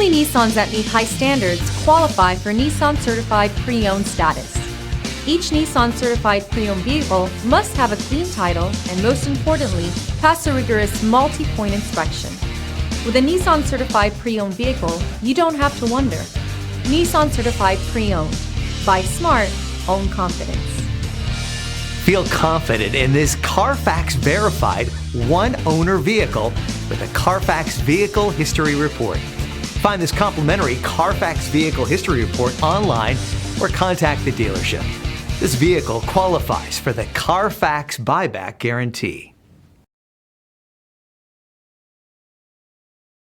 Only Nissans that meet high standards qualify for Nissan Certified Pre-Owned status. Each Nissan Certified Pre-Owned vehicle must have a clean title and, most importantly, pass a rigorous multi-point inspection. With a Nissan Certified Pre-Owned vehicle, you don't have to wonder. Nissan Certified Pre-Owned. Buy smart, own confidence. Feel confident in this Carfax verified one-owner vehicle with a Carfax Vehicle History Report. Find this complimentary Carfax Vehicle History Report online or contact the dealership. This vehicle qualifies for the Carfax Buyback Guarantee.